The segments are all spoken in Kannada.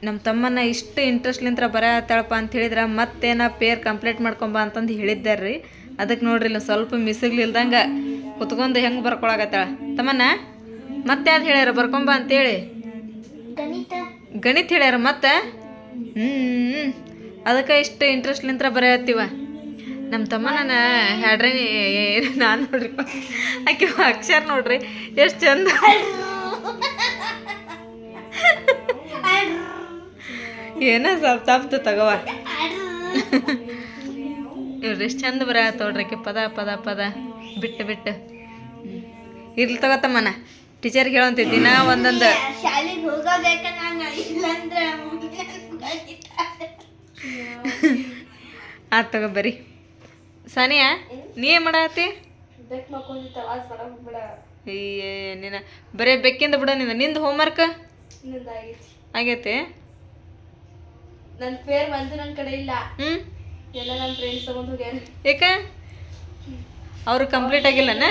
ನಮ್ಮ ತಮ್ಮನ ಇಷ್ಟು ಇಂಟ್ರೆಸ್ಟ್ಲಿಂತ್ರ ಬರತ್ತಳಪ್ಪ ಅಂತ ಹೇಳಿದ್ರೆ ಮತ್ತೇನ ಪೇರ್ ಕಂಪ್ಲೀಟ್ ಮಾಡ್ಕೊಂಬ ಅಂತಂದು ಹೇಳಿದ್ದಾರೆ ರೀ. ಅದಕ್ಕೆ ನೋಡ್ರಿ ಇಲ್ಲ ಸ್ವಲ್ಪ ಮಿಸಗ್ಲಿಲ್ದಂಗೆ ಕುತ್ಕೊಂಡು ಹೆಂಗೆ ಬರ್ಕೊಳಕತ್ತಾಳ. ತಮ್ಮನ ಮತ್ತೆ ಅದು ಹೇಳ್ಯಾರ ಬರ್ಕೊಂಬ ಅಂತೇಳಿ ಗಣಿತ ಹೇಳ್ಯಾರ ಮತ್ತೆ. ಅದಕ್ಕೆ ಇಷ್ಟು ಇಂಟ್ರೆಸ್ಟ್ಲಿಂತ್ರ ಬರೆಯತ್ತೀವ. ನಮ್ಮ ತಮ್ಮನ ಹೇಳ್ರಿ ನಾನು ನೋಡ್ರಿ ಆಕೆ ಅಕ್ಷರ ನೋಡ್ರಿ ಎಷ್ಟು ಚಂದ ಏನೋ ಸ್ವಲ್ಪ ತಪ್ತು ತಗೋವ. ಇವ್ರಿ ಎಷ್ಟು ಚಂದ ಬರೆಯತ್ತ ನೋಡ್ರಿ ಆಕೆ ಪದ ಪದ ಪದ ಬಿಟ್ಟು ಬಿಟ್ಟು. ಇರ್ಲಿ ತಗೋತಮ್ಮನ ಟೀಚರ್ಗೆ ಹೇಳಂತ ದಿನ ಒಂದೊಂದು ಆತ್ ತಗೋ ಬರೀ. ಸಾನಿಯಾ ನೀ ಏನು ಮಾಡತ್ತಿ? ಅಯ್ಯೇ ನೀನು ಬರೀ ಬೆಕ್ಕಿಂದ ಬಿಡ. ನಿಂದು ಹೋಮ್ವರ್ಕ್ ಆಗೈತಿ? ನನ್ನ ಪೇರ್ ಬಂದು ನನ್ನ ಕಡೆ ಇಲ್ಲ. ಎಲ್ಲ ನನ್ನ ಫ್ರೆಂಡ್ಸ್ ತಗೊಂಡು ಹೋಗ್ಯಾರ. ಯಾಕ ಅವರು ಕಂಪ್ಲೀಟ್ ಆಗಿಲ್ಲನ?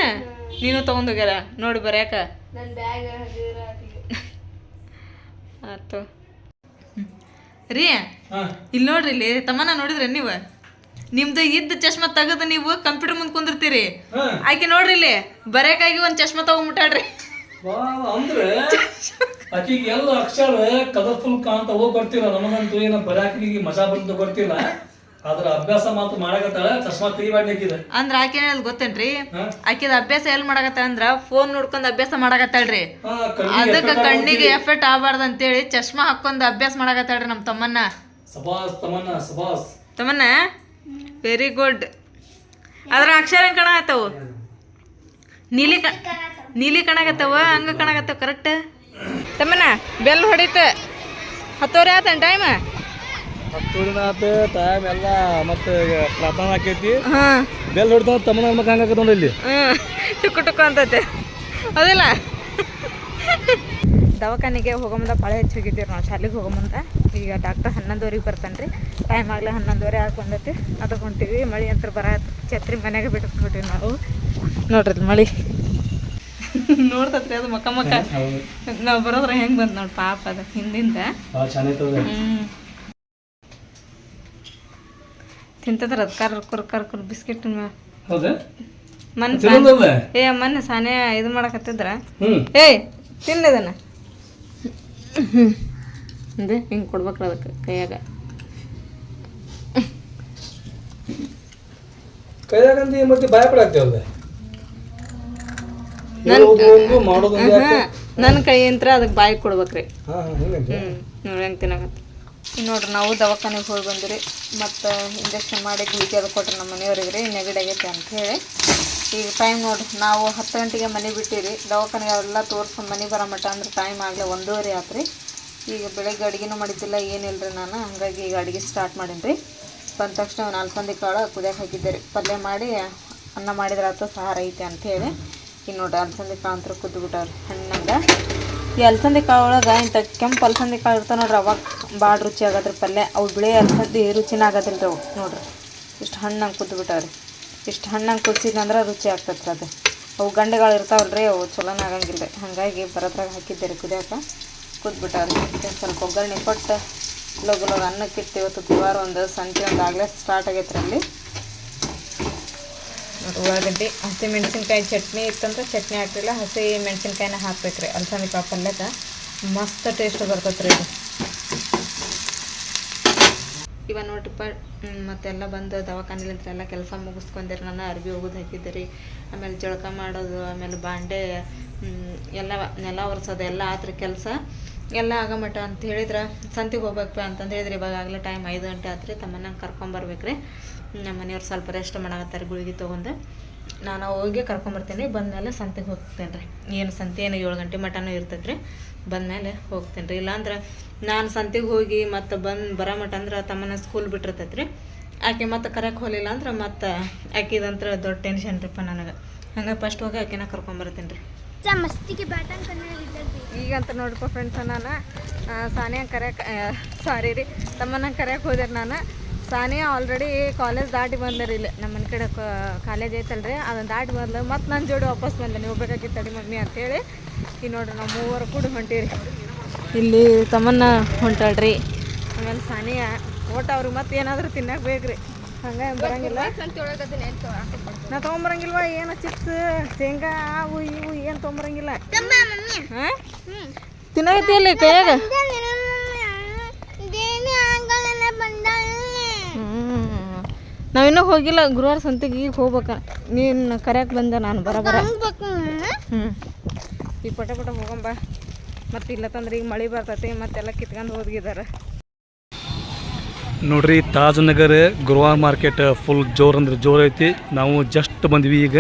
ನೀನು ತಗೊಂಡು ಹೋಗ್ಯಾರ ನೋಡಿ ಬರ್ಯಾಕ. ನನ್ನ ಬ್ಯಾಗ್ ಆಯ್ತು ರೀ. ಇಲ್ಲಿ ನೋಡ್ರಿ ಇಲ್ಲಿ ತಮ್ಮನ ನೋಡಿದ್ರಿ ನೀವು? ನಿಮ್ದು ಇದ್ದ ಚಶ್ಮಾ ತೆಗೆದು ನೀವು ಕಂಪ್ಯೂಟರ್ ಮುಂದೆ ಕುಂದಿರ್ತೀರಿ. ಆಕೆ ನೋಡ್ರಿ ಇಲ್ಲಿ ಬರ್ಯಾಕಾಗಿ ಒಂದು ಚಶ್ಮಾ ತಗೊಂಡ್ಬಿಟ್ಟಾಡ್ರಿ. ಅಂದ್ರೆ ಆಕಿಗೆ ಎಲ್ಲ ಅಕ್ಷರ ಕಲರ್ಫುಲ್ ಕಾಂತ ಹೋಗಿ ಬರ್ತಿಲ್ಲ. ನಮಗಂತೂ ಏನೋ ಬರಾಕಿಗೆ ಮಜಾ ಬಂತು ಬರ್ತಿಲ್ಲ. ಅದ್ರ ಅಭ್ಯಾಸ ಮಾತ್ರ ಮಾಡಕತ್ತಾಳ. ಚಶ್ಮಾ ತೆಗಿಬಾಡ್ಲಿಕ್ಕಿದೆ ಅಂದ್ರ ಆಕೆ ಏನಾದ್ರು ಗೊತ್ತೇನ್ರಿ? ಆಕಿದ ಅಭ್ಯಾಸ ಎಲ್ಲಿ ಮಾಡಕತ್ತಾಳ ಅಂದ್ರ ಫೋನ್ ನೋಡ್ಕೊಂಡ್ ಅಭ್ಯಾಸ ಮಾಡಕತ್ತಾಳ್ರಿ. ಅದಕ್ಕೆ ಕಣ್ಣಿಗೆ ಎಫೆಕ್ಟ್ ಆಗಬಾರ್ದು ಅಂತೇಳಿ ಚಶ್ಮಾ ಹಾಕೊಂಡ್ ಅಭ್ಯಾಸ ಮಾಡಕತ್ತಾಳ್ರಿ ನಮ್ಮ ತಮ್ಮನ್ನ. ಸಬಾಸ್ ತಮ್ಮನ್ನ ಸಬಾಸ್. ತಮ್ಮನ್ನ ವೆರಿ ಗುಡ್. ಅದ್ರ ಅಕ್ಷರ ಹೆಂಗ್ ಕಾಣಕತ್ತಾವು? ನೀಲಿ ಕಾಣಕತ್ತಾವ ಹಂಗ ಕಾಣಕತ್ತಾವ ಕರೆಕ್ಟ್. ತಮ್ಮನ ಬೆಲ್ ಹೊಡಿತ 10 ಆತನ ಟೈಮ್. 10 ಟೈಮ್ ಎಲ್ಲ ಮತ್ತೆ ಪ್ರಾರ್ಥನಾ ಆಕೈತಿ. ಬೆಲ್ ಹೊಡ್ದ ತಮ್ಮನ ಮಕ್ಕ ಹಂಗಾಕತ್ತ ನೋಡಿ ಇಲ್ಲಿ. ಟುಕ್ಕು ಟುಕ್ಕು ಅಂತೈತೆ ಹೌದಿಲ್ಲ? ದವಾಖಾನೆಗೆ ಹೋಗೋ ಭಾಳ ಹೆಚ್ಚು ಹೋಗಿದ್ದೀವಿ ನಾವು ಶಾಲೆಗೆ ಹೋಗೋ ಮುಂದೆ. ಈಗ ಡಾಕ್ಟರ್ 11 ಬರ್ತಾನೆ ರೀ. ಟೈಮ್ ಆಗಲಿ 11 ಆಗಿ ಬಂದೈತಿ. ಅದಕ್ಕೆ ಹೊಂಟೀವಿ. ಮಳೆ ಅಂತ ಛತ್ರಿ ಮನೆಯಾಗೆ ಬಿಟ್ಟಿವಿ ನಾವು. ನೋಡ್ರಿ ಮಳೆ ನೋಡ್ತತ್ರಿ ಅದು ಮಕ್ಕ ಮಕ್ಕ ನಾವು ಬರೋದ್ರ ಹೆಂಗೆ ಬಂದು ನೋಡಿ ಪಾಪ ಅದ ಹಿಂದಿಂದ. ತಿಂತದ್ರ ಅದು ಕರ್ ಬಿಸ್ಕಿಟ್ ಮೊನ್ನೆ ಸಾನೆ ಇದು ಮಾಡಕತ್ತಿದ್ರ. ತಿನ್ನದನ್ನ ಅಂದ್ರೆ ಹಿಂಗೆ ಕೊಡ್ಬೇಕ್ರ ಅದಕ್ಕೆ ಕೈಯಾಗ ಮತ್ತೆ ಭಯ ಪಡಾಕ್ತೇವಲ್ಲ. ನನ್ನ ಕೈಯಂತ್ರ ಅದಕ್ಕೆ ಬಾಯಿ ಕೊಡ್ಬೇಕ್ರಿ. ನೋಡಿ ಹೆಂಗೆ ತಿನ್ನಾಗತ್ತೆ. ನೋಡ್ರಿ ನಾವು ದವಾಖಾನೆಗೆ ಹೋಗಿ ಬಂದಿರಿ. ಮತ್ತು ಇಂಜೆಕ್ಷನ್ ಮಾಡಿ ಗುಳಿಗೆ ಅದು ಕೊಟ್ರಿ ನಮ್ಮ ಮನೆಯವ್ರಿಗೆ ರೀ. ನೆಗಡಿ ಆಗೈತೆ ಅಂಥೇಳಿ. ಈಗ ಟೈಮ್ ನೋಡ್ರಿ ನಾವು 10 ಗಂಟೆಗೆ ಮನೆ ಬಿಟ್ಟಿರಿ. ದವಾಖಾನೆಗೆ ಎಲ್ಲ ತೋರಿಸ್ಕೊಂಡು ಮನೆ ಬರೋ ಮಟ್ಟ ಅಂದ್ರೆ ಟೈಮ್ ಆಗಲಿ 1:30 ಆತ್ರಿ. ಈಗ ಬೆಳಗ್ಗೆ ಅಡುಗೆನೂ ಮಾಡಿದ್ದಿಲ್ಲ ಏನಿಲ್ಲ ರೀ ನಾನು. ಹಾಗಾಗಿ ಈಗ ಅಡುಗೆ ಸ್ಟಾರ್ಟ್ ಮಾಡೀನಿ ರೀ. ಬಂದ ತಕ್ಷಣ ಒಂದು ಅಲಸಂದೆ ಕಾಳು ಕುದಿಯಕ್ಕೆ ಹಾಕಿದ್ದೆ ರೀ. ಪಲ್ಯ ಮಾಡಿ ಅನ್ನ ಮಾಡಿದ್ರೆ ಆತ ಸಾರ ಐತೆ ಅಂಥೇಳಿ. ಈಗ ನೋಡ್ರಿ ಅಲಸಂದೆ ಕಾಳು ಅಂತ ಕುದ್ಬಿಟ್ಟವ್ರಿ ಹಣ್ಣಂಗೆ. ಈ ಅಲಸಂದೆ ಕಾಳು ಒಳಗೆ ಇಂಥ ಕೆಂಪು ಅಲಸಂದೆ ಕಾಳು ಇರ್ತಾವೆ ನೋಡ್ರಿ. ಅವಾಗ ಭಾಳ ರುಚಿ ಆಗದ್ರಿ ಪಲ್ಯ. ಅವು ಬಿಳಿ ಅಲಸಂದೆ ರುಚಿನ ಆಗೋದಿಲ್ಲ ರೀ ಅವು. ನೋಡ್ರಿ ಇಷ್ಟು ಹಣ್ಣಂಗೆ ಕುದ್ಬಿಟ್ಟವ್ರಿ. ಇಷ್ಟು ಹಣ್ಣಂಗೆ ಕುದಿಸಿದಂದ್ರೆ ರುಚಿ ಆಗ್ತೈತೆ ಅದು. ಅವು ಗಂಡೆಗಳು ಇರ್ತಾವಲ್ಲ ರೀ ಅವು ಚಲೋನ ಆಗಂಗಿಲ್ಲ ರೀ. ಹಾಗಾಗಿ ಬರೋದ್ರಾಗ ಹಾಕಿದ್ದೆ ರೀ ಕುದಿಯೋಕೆ. ಕುದ್ಬಿಟ್ಟವ್ರಿ. ಸ್ವಲ್ಪ ಒಗ್ಗರಣೆ ಕೊಟ್ಟು ಲಗು ಅನ್ನಕ್ಕೆ ಇಟ್ಟು ಇವತ್ತು ಬುಧವಾರ ಒಂದು ಸಂಜೆ ಒಂದು ಆಗಲೇ ಸ್ಟಾರ್ಟ್ ಆಗೈತೆ ರೀ ಅಲ್ಲಿ. ಉಳ್ಳಾಗಡ್ಡಿ ಹಸಿ ಮೆಣಸಿನ್ಕಾಯಿ ಚಟ್ನಿ ಇತ್ತಂದ್ರೆ ಚಟ್ನಿ ಹಾಕಿಲ್ಲ, ಹಸಿ ಮೆಣಸಿನ್ಕಾಯಿನ ಹಾಕ್ಬೇಕು ರೀ ಅಲಸಂದೆ ಕಾಳು ಪಲ್ಯಕ್ಕೆ. ಮಸ್ತ್ ಟೇಸ್ಟ್ ಬರ್ತೈತೆ ರೀ ಇದು. ಇವಾಗ ನೋಡ್ರಿಪ್ಪ ಮತ್ತೆಲ್ಲ ಬಂದು ದವಾಖಾನೆಲಿಂತ್ರ ಎಲ್ಲ ಕೆಲಸ ಮುಗಿಸ್ಕೊಂಡಿರಿ. ನಾನು ಅರ್ಬಿ ಹೋಗೋದು ಹಾಕಿದ್ದೆ ರೀ. ಆಮೇಲೆ ಜಳಕ ಮಾಡೋದು, ಆಮೇಲೆ ಬಾಂಡೆ ಎಲ್ಲ ನೆಲ ಒರೆಸೋದು ಎಲ್ಲ ಆತ್ರಿ ಕೆಲಸ ಎಲ್ಲ ಆಗಮಟ ಅಂತ ಹೇಳಿದ್ರೆ ಸಂತಿಗೆ ಹೋಗ್ಬೇಕಪ್ಪ ಅಂತಂದು ಹೇಳಿದ್ರಿ. ಇವಾಗ ಆಗಲೇ ಟೈಮ್ 5 ಗಂಟೆ ಆತ್ರಿ. ತಮ್ಮನ್ನ ಕರ್ಕೊಂಬರ್ಬೇಕ್ರಿ. ನಮ್ಮ ಮನೆಯವ್ರು ಸ್ವಲ್ಪ ರೆಸ್ಟ್ ಮಾಡಕತ್ತಾರೆ ಗುಳಿಗೆ ತೊಗೊಂಡು. ನಾನು ಹೋಗಿ ಕರ್ಕೊಂಬರ್ತೀನಿ. ಬಂದಮೇಲೆ ಸಂತೆಗೆ ಹೋಗ್ತೇನೆ ರೀ. ಏನು ಸಂತೆ ಏನು 7 ಗಂಟೆ ಮಟನೂ ಇರ್ತೈತೆ ರೀ. ಬಂದಮೇಲೆ ಹೋಗ್ತೇನೆ ರೀ. ಇಲ್ಲಾಂದ್ರೆ ನಾನು ಸಂತೆಗೆ ಹೋಗಿ ಮತ್ತು ಬರೋ ಮಟ ಅಂದ್ರೆ ತಮ್ಮನ ಸ್ಕೂಲ್ ಬಿಟ್ಟಿರ್ತೈತೆ ರೀ. ಆಕೆ ಮತ್ತು ಕರೆಕ್ಟ್ ಹೋಗಲಿಲ್ಲ ಅಂದ್ರೆ ಮತ್ತು ಆಕಿದಂತ್ರ ದೊಡ್ಡ ಟೆನ್ಷನ್ ರೀಪ್ಪ ನನಗೆ. ಹಂಗೆ ಫಸ್ಟ್ ಹೋಗಿ ಆಕೆನ ಕರ್ಕೊಂಬರ್ತೀನಿ ರೀ. ಈಗಂತ ನೋಡ್ರಿಪ್ಪ ಫ್ರೆಂಡ್ಸ, ನಾನು ಸಾನಿಯಾ ಸಾರಿ ರೀ ತಮ್ಮನ್ನ ಕರೆಯಕ್ಕೆ ಹೋದೆ ನಾನು. ಸಾನಿಯಾ ಆಲ್ರೆಡಿ ಕಾಲೇಜ್ ದಾಟಿ ಬಂದ್ರಿ. ಇಲ್ಲಿ ನಮ್ಮ ಮನೆ ಕಡೆ ಕಾಲೇಜ್ ಐತಲ್ರಿ ಅದನ್ನು ದಾಟಿ ಬಂದು ಮತ್ತು ನನ್ನ ಜೋಡಿ ವಾಪಸ್ ಬಂದೆ. ನೀವು ಬೇಕಾಗಿತ್ತು ತಡಿ ಮಮ್ಮಿ ಅಂತೇಳಿ. ಈಗ ನೋಡ್ರಿ ನಾವು 3 ಕೂಡ ಹೊಂಟೀರಿ. ಇಲ್ಲಿ ತಮ್ಮನ್ನ ಹೊಂಟಾಳ್ರಿ. ಆಮೇಲೆ ಸಾನಿಯ ಒಟ್ಟು ಅವ್ರಿಗೆ ಮತ್ತೆ ಏನಾದರೂ ತಿನ್ನಕ್ಕೆ ಬೇಕ್ರಿ. ಹಂಗೆ ಬರಂಗಿಲ್ಲ, ನಾ ತೊಗೊಂಬರಂಗಿಲ್ವ ಏನು ಚಿಪ್ಸ್ ಶೇಂಗಾ ಅವು ಇವು ಏನು ತೊಗೊಂಬರಂಗಿಲ್ಲ. ಹಾಂ ತಿನ್ನಕತ್ತಿಯಲ್ಲಿ ಕೈಯಾಗ. ನಾವಿನ್ನೂ ಹೋಗಿಲ್ಲ, ಗುರುವಾರ ಸಂತೆಗೆ ಈಗ ಹೋಗ್ಬೇಕ. ನೀನು ಕರ್ಯಾಕೆ ಬಂದೆ ನಾನು ಬರಬರ. ಈಗ ಪಟ ಹೋಗಂಬ. ಮತ್ತು ಇಲ್ಲ ತಂದ್ರೆ ಈಗ ಮಳೆ ಬರ್ತೈತಿ, ಮತ್ತೆಲ್ಲ ಕಿತ್ಕೊಂಡು ಹೋಗಿದ್ದಾರೆ ನೋಡ್ರಿ. ತಾಜ್ನಗರ ಗುರುವಾರ ಮಾರ್ಕೆಟ್ ಫುಲ್ ಜೋರು ಅಂದ್ರೆ ಜೋರು ಐತಿ. ನಾವು ಜಸ್ಟ್ ಬಂದ್ವಿ ಈಗ.